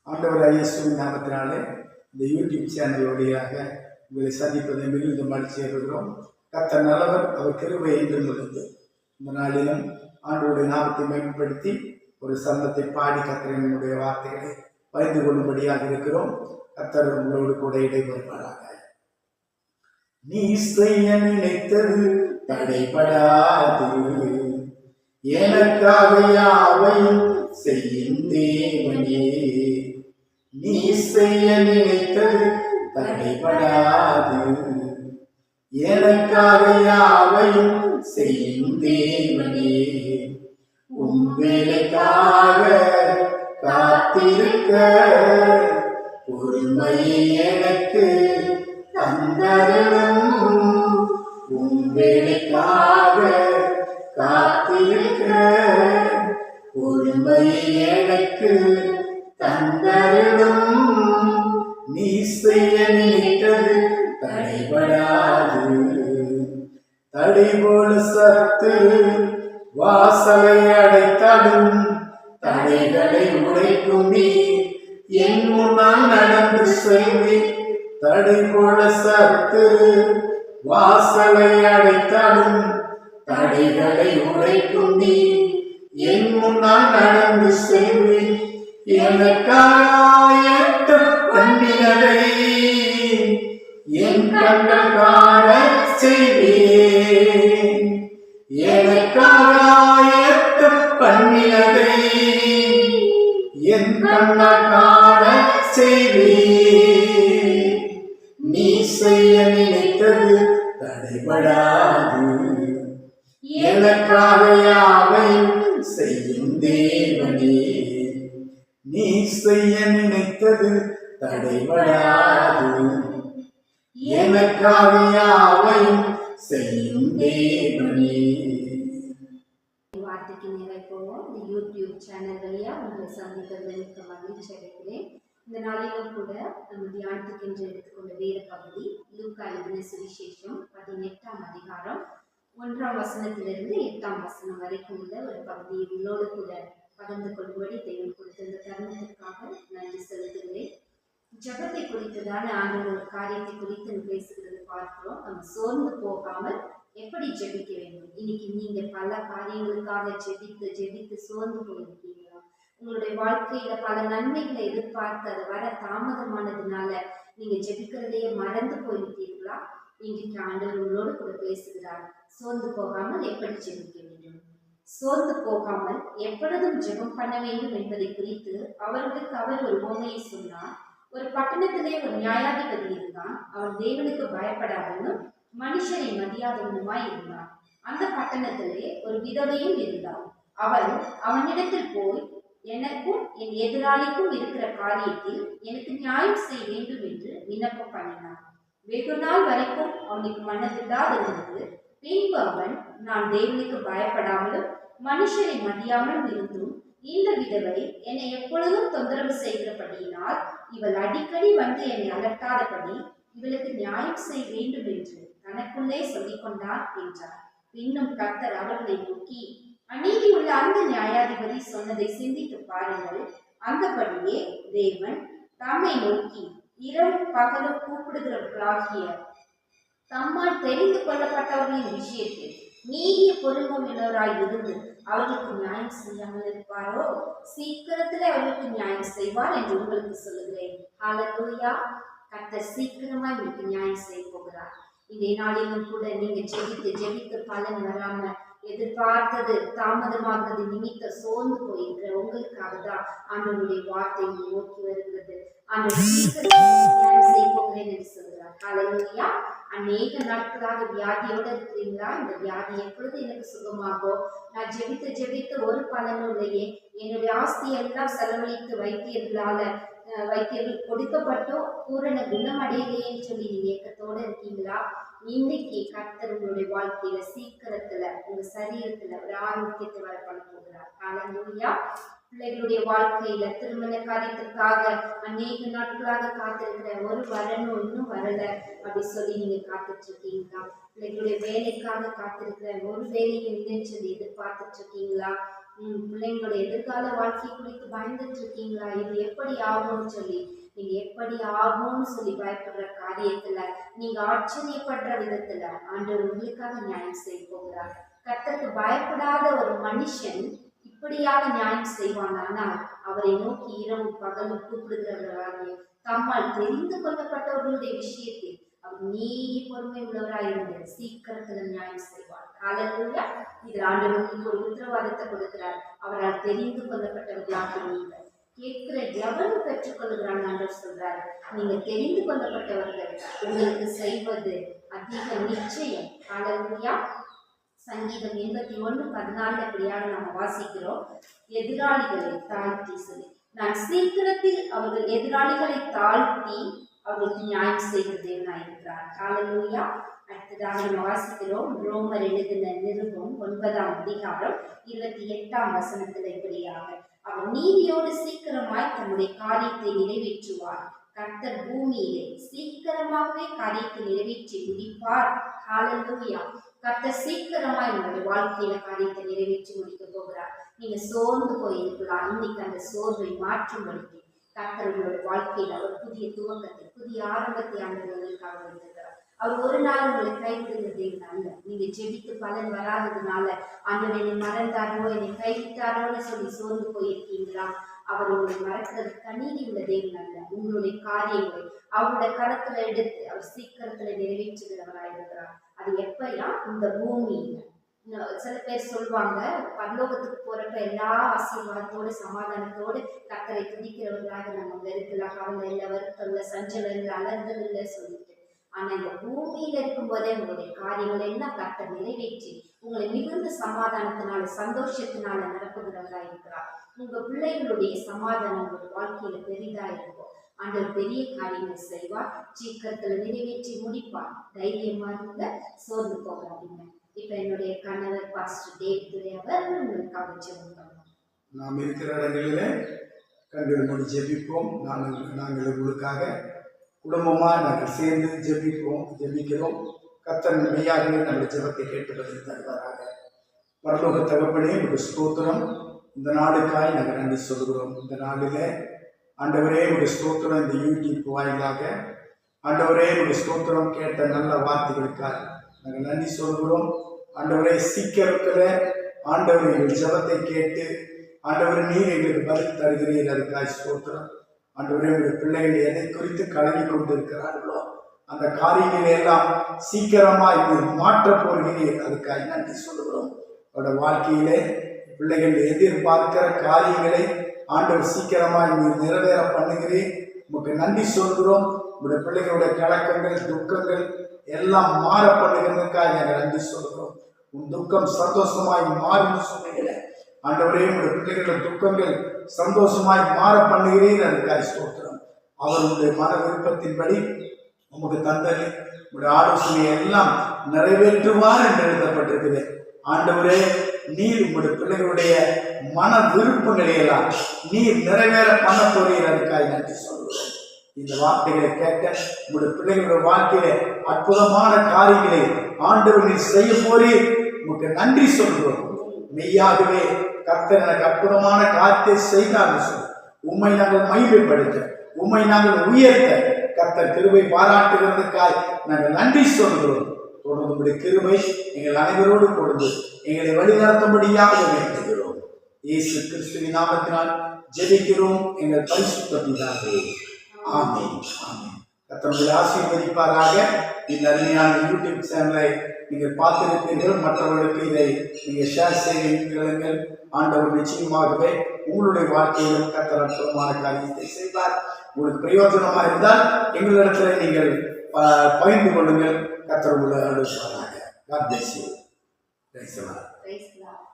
ஆண்டவர் இயேசுவின் நாமத்தினாலே இந்த யூடியூப் சேனல் வழியாக உங்களை சந்திப்பதை மிகுந்த மகிழ்ச்சி அடைகிறோம். கர்த்தர் நல்லவர், அவர் கிருபை என்றும் உள்ளது. இந்த நாளிலும் ஆண்டவருடைய நாமத்தை மேம்படுத்தி ஒரு சந்தத்தை பாடி கர்த்தரினுடைய வார்த்தைகளை பகிர்ந்து கொள்ளும்படியாக இருக்கிறோம். கர்த்தர் உங்களோடு கூட இடைபெறுவாராக. நீ செய்ய நினைத்தது தடைபடாது, எனக்காக யாவையும் செய்யும் தேவனே. நீ செய்ய நினைத்தது தடைபடாது, எனக்காக யாவையும் செய்யும் தேவனே. உன் வேலைக்காக காத்திருக்க பொறுமையை எனக்கு தந்தருளும். உன் வேலைக்காக காத்திருக்க பொறுமையை எனக்கு தந்தருளும். நீ செய்ய நினைத்தது தடைபடாது. தடை போல சத்து வாசலை அடைத்தாலும் தடைகளை உடைக்கும் நீ என் முன்னால் நடந்து செல்வி. தடை போல சத்து வாசலை அடைத்தாலும் தடைகளை உடைக்கும் நீ என் முன்னால் நடந்து செல்வி. எனக்காக பண்ணினதை என் கண்கள் காண செய்வேன். எனக்காக பண்ணினதை என் கண்கள் காண செய்வேன். நீ செய்ய நினைத்தது தடைபடாது, எனக்காக யாவையும் செய்யும் தேவனே. நீ செய்ய நினைத்தது தடைபடாது, எனக்காக யாவையும் செய்யும் தேவனே. வார்த்தைக்கு நிறைப்போம். இந்த யூடியூப் சேனல் வழியா உங்களை சந்திப்பதில் மிக்க மகிழ்ச்சி அடைகிறேன். இந்த நாளிலும் கூட நம்ம தியானத்துக்கு என்று எடுத்துக்கொண்ட வேத பகுதி லூக்கா எழுதின சுவிசேஷம் 18ஆம் அதிகாரம் 1ஆம் வசனத்திலிருந்து 8ஆம் வசனம் வரைக்கும் உள்ள ஒரு பகுதியை உங்களோடு கூட பகிர்ந்து கொள்ளும்படி தேவன் கொடுத்த இந்த தருணத்திற்காக நன்றி செலுத்துகிறேன். ஜபத்தை குறித்ததான ஆண்டவர் ஒரு காரியத்தை குறித்து பேசுகிறது பார்க்கிறோம். நம்ம சோர்ந்து போகாமல் எப்படி ஜெபிக்க வேண்டும். இன்னைக்கு நீங்க பல காரியங்களுக்காக ஜெபித்து சோர்ந்து போயிருக்கீங்களா? உங்களுடைய வாழ்க்கையில பல நன்மைகளை எதிர்பார்த்து அது வர தாமதமானதுனால நீங்க ஜெபிக்கிறதையே மறந்து போயிருக்கீங்களா? இன்றைக்கு ஆண்டவர் உங்களோடு கூட பேசுகிறார். சோர்ந்து போகாமல் எப்படி ஜெபிக்க வேண்டும், சோர்ந்து போகாமல் எப்பொழுதும் ஜெபம் பண்ண வேண்டும் என்பதை குறித்து அவர்களுக்கு அவர் ஒரு உவமையை சொன்னார். ஒரு பட்டணத்திலே ஒரு நியாயாதிபதி இருந்தான். அவன் தேவனுக்கு பயப்படாதவனும் மனுஷரை மதியாதவனுமாய் இருந்தான். அந்த பட்டணத்திலே ஒரு விதவையும் இருந்தாள். அவள் அவனிடத்தில் போய், எனக்கும் என் எதிராளிக்கும் இருக்கிற காரியத்தில் எனக்கு நியாயம் செய்ய வேண்டும் என்று விண்ணப்பம் பண்ணினான். வெகு நாள் வரைக்கும் அவனுக்கு மனதில்லாதிருந்தது. பின்பு அவன், நான் தேவனுக்கு பயப்படாமலும் மனுஷரை மதியாமலும் இருந்தும் இந்த விதவை என்னை எப்பொழுதும் தொந்தரவு செய்கிறபடியினால் இவள் அடிக்கடி வந்து என்னை அலட்டாதபடி இவளுக்கு நியாயம் செய்ய வேண்டும் என்று தனக்குள்ளே சொல்லிக் கொண்டான் என்றார். இன்னும் கர்த்தர் அவர்களை நோக்கி, அநீதி உள்ள அந்த நியாயாதிபதி சொன்னதை சிந்தித்து பாருங்கள். அந்தபடியே தேவன் தம்மை நோக்கி இரவும் பகலும் கூப்பிடுகிறவர்களாகிய தம்மால் தெரிந்து கொள்ளப்பட்டவர்களின் விஷயத்தில் நீடிய பொறுமை உள்ளவராய் இருந்து அவர்களுக்கு நியாயம் செய்யாமல் இருப்பாரோ? சீக்கிரத்தில் அவர்களுக்கு நியாயம் செய்வார் என்று உங்களுக்கு சொல்லுகிறேன். ஹல்லேலூயா! கர்த்தர் சீக்கிரமா உங்களுக்கு நியாயம் செய்ய போகிறார். இதே நாளிலும் கூட நீங்க ஜெபித்து பலன் வராம எதிர்பார்த்தது தாமதமாகிறது நிமித்த சோர்ந்து போயிருக்கிற உங்களுக்காக தான் ஆண்டவருடைய வார்த்தை நோக்கி வருகிறது. ஆண்டவர் நியாயம் செய்ய போகிறேன் என்று சொல்கிறார். ஹல்லேலூயா! அநேக நாட்களாக வியாதியோட இருக்கிறீங்களா? இந்த வியாதி எப்பொழுது எனக்கு சுகமாகும்? நான் ஜெபித்து ஒரு பலனும் இல்லையே, என்னுடைய ஆஸ்தி எல்லாம் செலவழித்து வைத்தியர்கள் கொடுக்கப்பட்டோ பூரண குணமடையலையேன்னு சொல்லி நீங்க ஏக்கத்தோட இருக்கீங்களா? இன்னைக்கு கர்த்தர் உங்களுடைய வாழ்க்கையில சீக்கிரத்துல உங்க சரீரத்துல ஒரு ஆரோக்கியத்தை வர பண்ண போகிறார். ஹல்லேலூயா! பிள்ளைகளுடைய வாழ்க்கையில திருமண காரியத்திற்காக அநேக நாட்களாக காத்திருக்கிற ஒரு வரணும் இன்னும் வரல அப்படி சொல்லி நீங்க காத்துட்டு இருக்கீங்களா? பிள்ளைகளுடைய வேலைக்காக காத்திருக்கிற ஒரு வேலையை இல்லைன்னு சொல்லி எதிர்பார்த்துட்டு இருக்கீங்களா? பிள்ளைங்களுடைய எதிர்கால வாழ்க்கை குறித்து பயந்துட்டு இருக்கீங்களா? இது எப்படி ஆகும்னு சொல்லி நீங்க எப்படி ஆகும்னு சொல்லி பயப்படுற காரியத்துல நீங்க ஆச்சரியப்படுற விதத்துல ஆண்டவர் உங்களுக்காக நியாயம் செய்ய போகிறார். கர்த்தருக்கு பயப்படாத ஒரு மனுஷன் இப்படியாக நியாயம் செய்வானால் அவரை நோக்கி இரவும் பகலும் கூப்பிடுகிறவர்களாகிய தம்மால் தெரிந்து கொள்ளப்பட்டவர்களுடைய விஷயத்தில் அவர் நீதி பொறுமை உள்ளவராயிருந்து சீக்கிரத்துல நியாயம் செய்வார். ஹல்லேலூயா. இதில் ஆண்டவர் ஒரு உத்தரவாதத்தை கொடுக்கிறார். அவரால் தெரிந்து கொள்ளப்பட்டவர்களாக நீங்கள் கேட்கிற எவரும் பெற்றுக்கொள்கிறான் ஆண்டவர் சொல்றாரு. நீங்க தெரிந்து கொள்ளப்பட்டவர்கள் உங்களுக்கு செய்வது அதிக நிச்சயம். ஹல்லேலூயா. சங்கீதம் 81:14 இப்படியாக நம்ம வாசிக்கிறோம். எதிராளிகளை தாழ்த்தி சொல்லி நான் சீக்கிரத்தில் அவர்கள் எதிராளிகளை தாழ்த்தி அவர்களுக்கு நியாயம் செய்கிறது இருக்கிறார். ஹல்லேலூயா. அடுத்ததாக நம்ம வாசிக்கிறோம் ரோமர் எழுதின நிருபம் 9ஆம் அதிகாரம் 28ஆம் வசனத்துல இப்படியாக அவர் நீதியோடு சீக்கிரமாய் தன்னுடைய காரியத்தை நிறைவேற்றுவார். கர்த்தர் பூமியிலே சீக்கிரமாகவே காரியத்தை நிறைவேற்றி முடிப்பார். ஹல்லேலூயா. கர்த்தர் சீக்கிரமாய் உங்களுடைய வாழ்க்கையில காரியத்தை நிறைவேற்றி முடிக்க போகிறார். நீங்க சோர்ந்து போயிருக்கலாம். இன்னைக்கு அந்த சோர்வை மாற்றும்படிக்கு கர்த்தர் உங்களுடைய வாழ்க்கையில ஒரு புதிய துவக்கத்தை புதிய ஆரம்பத்தை ஆண்டவர்களுக்காக வைத்திருக்கிறார். அவர் ஒரு நாள் உங்களை கைவிடுகிறதே அல்ல. நீங்க ஜெபித்து பலன் வராததுனால ஆண்டவர் என்னை மறந்தாரோ என்னை கைவிட்டாரோன்னு சொல்லி சோர்ந்து போயிருக்கீங்களா? அவர் உங்களை மறக்கிறதுக்கு நீதி உள்ள தேவன் அல்ல. உங்களுடைய காரியங்களை அவருடைய கரத்துல எடுத்து அவர் சீக்கிரத்துல நிறைவேற்றுகிறவராயிருக்கிறார். அது எப்பெல்லாம் இந்த பூமியில சில பேர் சொல்லுவாங்க பரலோகத்துக்கு போறப்ப எல்லா ஆசீர்வாதத்தோடு சமாதானத்தோடு கர்த்தரை துதிக்கிறவர்களாக நம்ம இருக்கலாம். அவங்க இல்ல வருத்தம் சஞ்சலம் இல்லை அலர்ந்தது இல்லை சொல்லிட்டு. ஆனா இந்த பூமியில இருக்கும் போதே உங்களுடைய காரியங்களை எல்லாம் கர்த்தர் நிறைவேற்றி உங்களை மிகுந்த சமாதானத்தினால சந்தோஷத்தினால நிரப்புகிறவர்களா இருக்கிறார். உங்க பிள்ளைகளுடைய சமாதானம் உங்களுடைய வாழ்க்கையில பெரிதா இருக்கும். ஆண்டவர் பெரிய காரியங்கள் செய்வார். சீக்கிரத்துல நிறைவேற்றி முடிப்பார். தைரியமா இருங்க, சோர்ந்து போகாதீங்க. இப்ப என்னுடைய கணவர் பாஸ்டர் டேவிட் அவர் உங்களுக்காக ஜெபம் பண்ணுவோம். நாம் இருக்கிற இடங்களிலே கண்கள் மூடி ஜெபிப்போம். நாங்கள் உங்களுக்காக குடும்பமா நாங்கள் சேர்ந்து ஜெபிக்கிறோம். கர்த்தர் மெய்யாகவே நாங்கள் ஜெபத்தை கேட்டு பதில் தருவாராக. பரலோக தகப்பனே ஒரு ஸ்தோத்திரம். இந்த நாளுக்காய் நாங்கள் நன்றி சொல்கிறோம். இந்த நாளிலே ஆண்டவரே ஒரு ஸ்தோத்திரம். இந்த யூடியூப் வாயிலாக ஆண்டவரே ஒரு ஸ்தோத்திரம் கேட்ட நல்ல வார்த்தைகளுக்காக நாங்கள் நன்றி சொல்கிறோம். ஆண்டவரே சீக்கிரத்தில் ஆண்டவர் எங்கள் ஜெபத்தை கேட்டு ஆண்டவரை நீர் எங்களுக்கு பதில் தருகிறீர். அதுக்காய் ஸ்தோத்திரம். ஆண்டவரே உங்கள் பிள்ளைகள் எதை குறித்து கலங்கி கொண்டிருக்கிறார்களோ அந்த காரியங்களை எல்லாம் சீக்கிரமாய் மாற்ற போகிறீர். அதுக்காக நன்றி சொல்லுகிறோம். அவருடைய வாழ்க்கையிலே பிள்ளைகள் எதிர்பார்க்கிற காரியங்களை ஆண்டவர் சீக்கிரமாய் நீர் நிறைவேற பண்ணுகிறேன். உங்களுக்கு நன்றி சொல்கிறோம். உங்களுடைய பிள்ளைகளுடைய கலக்கங்கள் துக்கங்கள் எல்லாம் மாற பண்ணுகிறதுக்காக நாங்கள் நன்றி சொல்கிறோம். உன் துக்கம் சந்தோஷமாய் மாறுன்னு சொன்னீங்களே ஆண்டவரே உங்களுடைய பிள்ளைகளுடைய துக்கங்கள் சந்தோஷமாய் மாற பண்ணுகிறேன். அதுக்காக ஸ்தோத்திரம். அவர்களுடைய மன விருப்பத்தின்படி உமக்கு தந்தது உங்களுடைய ஆலோசனையை எல்லாம் நிறைவேற்றுவார் என்று எழுதப்பட்டிருக்குது. ஆண்டவரே நீர் உங்களுடைய பிள்ளைகளுடைய மன விருப்பங்களை எல்லாம் நீர் நிறைவேற பண்ண போறீர். அதுக்காக நன்றி சொல்கிறோம். இந்த வார்த்தைகளை கேட்ட உங்களுடைய பிள்ளைகளுடைய வாழ்க்கையில அற்புதமான காரியங்களை ஆண்டவர் நீர் செய்ய போறீர். உங்களுக்கு நன்றி சொல்கிறோம். மெய்யாகவே கர்த்தர் எனக்கு அற்புதமான காரியத்தை செய்தார்கள் சொல்லி உம்மை நாங்கள் மகிமைப்படுத்த உம்மை நாங்கள் உயர்த்த கர்த்தர் கிருபை பாராட்டுகிறதுக்காய் நாங்கள் நன்றி சொல்கிறோம். தொடர்ந்து உங்களுடைய கிருபை எங்கள் அனைவரோடு கொடுத்து எங்களை வழிநடத்தும்படியாக வேண்டுகிறோம். இயேசு கிறிஸ்துவின் நாமத்தினால் ஜெபிக்கிறோம் எங்கள் பரிசுத்த பிதாவே. ஆமென். ஆமென். கர்த்தர் உங்களை ஆசீர்வதிப்பாராக. இந்த அருமையான யூடியூப் சேனலை நீங்கள் பார்த்திருப்பீர்கள். மற்றவர்களுக்கு இதை நீங்கள் ஷேர் செய்வீர்கள். ஆண்டவர் நிச்சயமாகவே உங்களுடைய வாழ்க்கையிலும் கர்த்தர் அற்புதமான காரியத்தை செய்வார். உங்களுக்கு பிரயோஜனமாக இருந்தால் எங்களிடத்தில் நீங்கள் பகிர்ந்து கொள்ளுங்கள். கர்த்தர் உங்களை அனுப்புவாராக. God bless you. Praise the Lord.